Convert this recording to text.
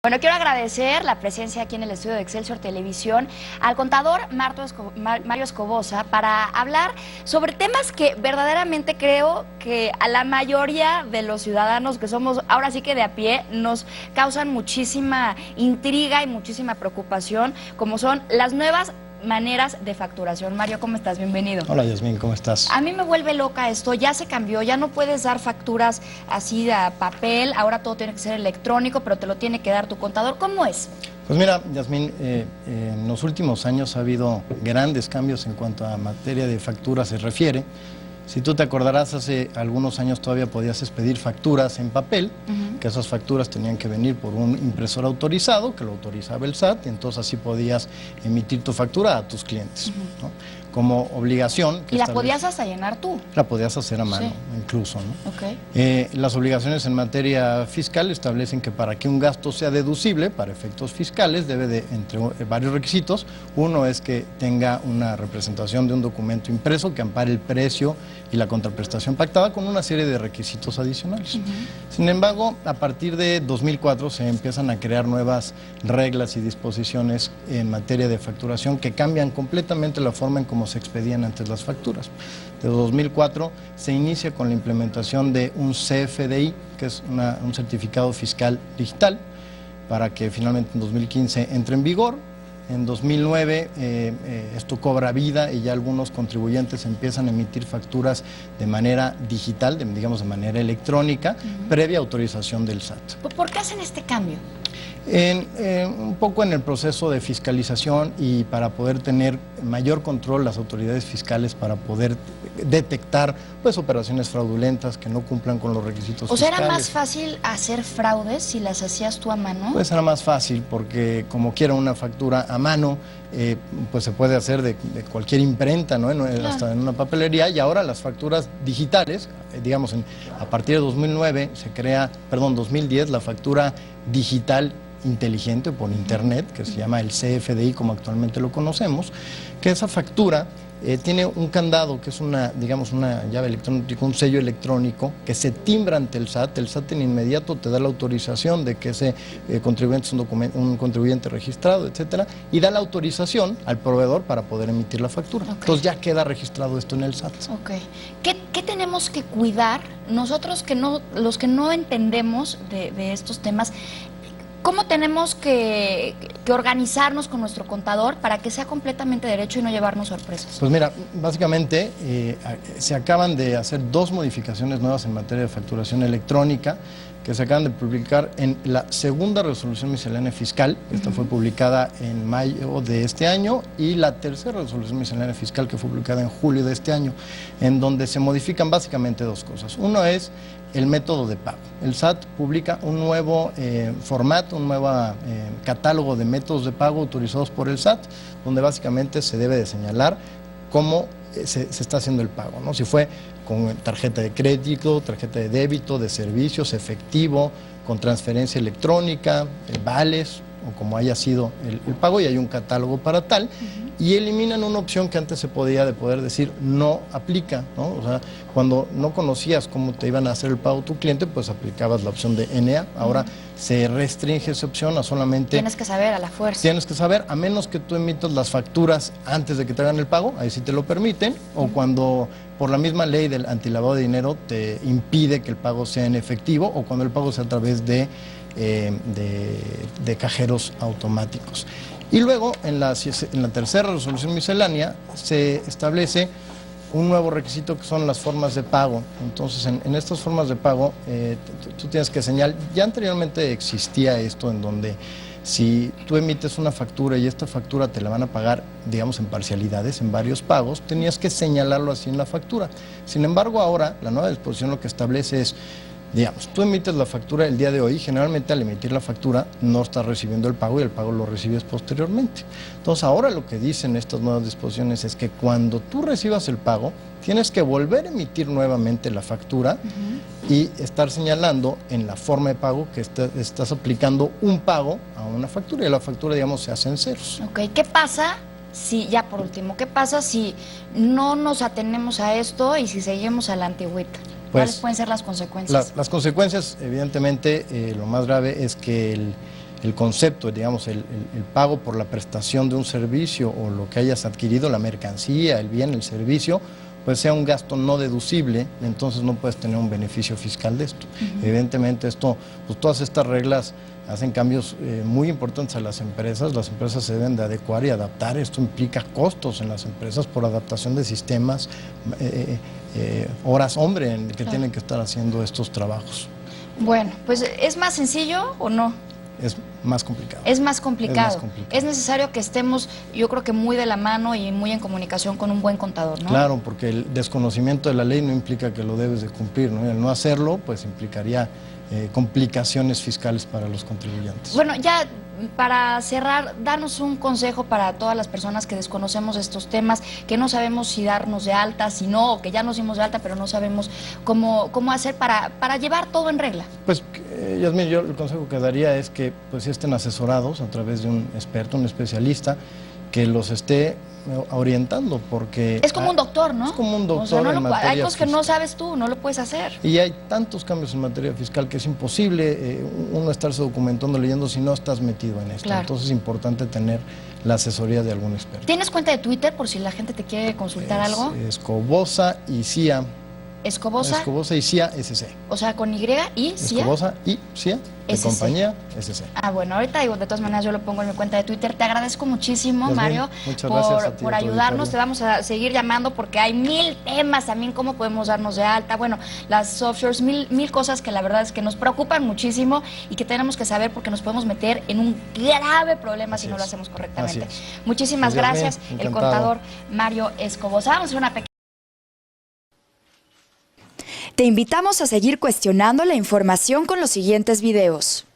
Bueno, quiero agradecer la presencia aquí en el estudio de Excelsior Televisión al contador Mario Escobosa para hablar sobre temas que verdaderamente creo que a la mayoría de los ciudadanos que somos ahora sí que de a pie nos causan muchísima intriga y muchísima preocupación, como son las nuevas maneras de facturación. Mario, ¿cómo estás? Bienvenido. Hola, Yasmín, ¿cómo estás? A mí me vuelve loca esto, ya se cambió, ya no puedes dar facturas así de papel, ahora todo tiene que ser electrónico, pero te lo tiene que dar tu contador. ¿Cómo es? Pues mira, Yasmín, en los últimos años ha habido grandes cambios en cuanto a materia de factura se refiere. Si tú te acordarás, hace algunos años todavía podías expedir facturas en papel, que esas facturas tenían que venir por un impresor autorizado, que lo autorizaba el SAT, y entonces así podías emitir tu factura a tus clientes, ¿no? Como obligación. ¿Y la podías hasta llenar tú? La podías hacer a mano, incluso, ¿no? Okay. Las obligaciones en materia fiscal establecen que para que un gasto sea deducible para efectos fiscales debe de, entre varios requisitos, uno es que tenga una representación de un documento impreso que ampare el precio y la contraprestación pactada con una serie de requisitos adicionales. Sin embargo, a partir de 2004 se empiezan a crear nuevas reglas y disposiciones en materia de facturación que cambian completamente la forma en cómo se expedían antes las facturas. Desde 2004 se inicia con la implementación de un CFDI, que es un certificado fiscal digital, para que finalmente en 2015 entre en vigor. En 2009 esto cobra vida y ya algunos contribuyentes empiezan a emitir facturas de manera digital, digamos de manera electrónica, previa autorización del SAT. ¿Por qué hacen este cambio? Un poco en el proceso de fiscalización y para poder tener mayor control las autoridades fiscales para poder detectar pues operaciones fraudulentas que no cumplan con los requisitos fiscales. O sea, ¿era más fácil hacer fraudes si las hacías tú a mano? Pues era más fácil porque como quiera una factura a mano pues se puede hacer de cualquier imprenta, ¿no? Hasta en una papelería, y ahora las facturas digitales, digamos a partir de 2010 la factura digital inteligente por internet, que se llama el CFDI como actualmente lo conocemos, que esa factura tiene un candado que es una llave electrónica, un sello electrónico que se timbra ante el SAT en inmediato te da la autorización de que ese contribuyente es un contribuyente registrado, etcétera, y da la autorización al proveedor para poder emitir la factura. Entonces ya queda registrado esto en el SAT. ¿Qué tenemos que cuidar nosotros los que no entendemos de estos temas? ¿Cómo tenemos que organizarnos con nuestro contador para que sea completamente derecho y no llevarnos sorpresas? Pues mira, básicamente se acaban de hacer dos modificaciones nuevas en materia de facturación electrónica que se acaban de publicar en la segunda resolución miscelánea fiscal. Esta fue publicada en mayo de este año, y la tercera resolución miscelánea fiscal que fue publicada en julio de este año, en donde se modifican básicamente dos cosas. Uno es el método de pago. El SAT publica un nuevo formato, un nuevo catálogo de métodos de pago autorizados por el SAT, donde básicamente se debe de señalar cómo se está haciendo el pago, ¿no? Si fue con tarjeta de crédito, tarjeta de débito, de servicios, efectivo, con transferencia electrónica, vales, o como haya sido el pago, y hay un catálogo para tal, y eliminan una opción que antes se podía de poder decir no aplica, ¿no? O sea, cuando no conocías cómo te iban a hacer el pago tu cliente, pues aplicabas la opción de NA. Ahora se restringe esa opción a solamente... Tienes que saber a la fuerza. Tienes que saber, a menos que tú emitas las facturas antes de que te hagan el pago, ahí sí te lo permiten, o cuando por la misma ley del antilavado de dinero te impide que el pago sea en efectivo, o cuando el pago sea a través de cajeros automáticos. Y luego, en la tercera resolución miscelánea, se establece un nuevo requisito que son las formas de pago. Entonces, en estas formas de pago, tú tienes que señalar, ya anteriormente existía esto en donde si tú emites una factura y esta factura te la van a pagar, digamos, en parcialidades, en varios pagos, tenías que señalarlo así en la factura. Sin embargo, ahora, la nueva disposición lo que establece es, digamos, tú emites la factura el día de hoy, generalmente al emitir la factura no estás recibiendo el pago y el pago lo recibes posteriormente. Entonces ahora lo que dicen estas nuevas disposiciones es que cuando tú recibas el pago, tienes que volver a emitir nuevamente la factura y estar señalando en la forma de pago que estás aplicando un pago a una factura, y la factura, digamos, se hace en ceros. ¿Qué pasa si, ya por último, qué pasa si no nos atenemos a esto y si seguimos a la antigüita? ¿Cuáles pueden ser las consecuencias? Las consecuencias, evidentemente, lo más grave es que el concepto, digamos, el pago por la prestación de un servicio o lo que hayas adquirido, la mercancía, el bien, el servicio, pues sea un gasto no deducible, entonces no puedes tener un beneficio fiscal de esto. Evidentemente esto, pues todas estas reglas hacen cambios muy importantes a las empresas se deben de adecuar y adaptar, esto implica costos en las empresas por adaptación de sistemas, horas hombre en que tienen que estar haciendo estos trabajos. Bueno, pues ¿es más sencillo o no? Es más complicado. Es más complicado. Es más complicado. Es necesario que estemos, yo creo que muy de la mano y muy en comunicación con un buen contador, ¿no? Claro, porque el desconocimiento de la ley no implica que lo debes de cumplir, ¿no? Y el no hacerlo, pues implicaría complicaciones fiscales para los contribuyentes. Bueno, ya para cerrar, danos un consejo para todas las personas que desconocemos estos temas, que no sabemos si darnos de alta, si no, o que ya nos dimos de alta, pero no sabemos cómo hacer para llevar todo en regla. Pues, Yasmín, yo el consejo que daría es que pues estén asesorados a través de un experto, un especialista, que los esté orientando, porque... Es como un doctor, ¿no? Es como un doctor, o sea, en materia hay cosas que no fiscal. sabes tú, no lo puedes hacer. Y hay tantos cambios en materia fiscal que es imposible uno estarse documentando, leyendo si no estás metido en esto. Claro. Entonces es importante tener la asesoría de algún experto. ¿Tienes cuenta de Twitter por si la gente te quiere consultar algo? Escobosa y CIA. Escobosa. Escobosa y CIA SC. O sea, con Y y CIA. Escobosa y CIA, de SC. compañía SC. Ah, bueno, ahorita digo, de todas maneras yo lo pongo en mi cuenta de Twitter. Te agradezco muchísimo, Yasmín, Mario, muchas gracias a ti, por a tu ayudarnos. auditorio. Te vamos a seguir llamando porque hay 1000 temas también, cómo podemos darnos de alta. Bueno, las offshores, mil cosas que la verdad es que nos preocupan muchísimo y que tenemos que saber porque nos podemos meter en un grave problema si no lo hacemos correctamente. Así es. Muchísimas Pues, Yasmín, gracias, el encantado. contador Mario Escobosa. Vamos a hacer una pequeña... Te invitamos a seguir cuestionando la información con los siguientes videos.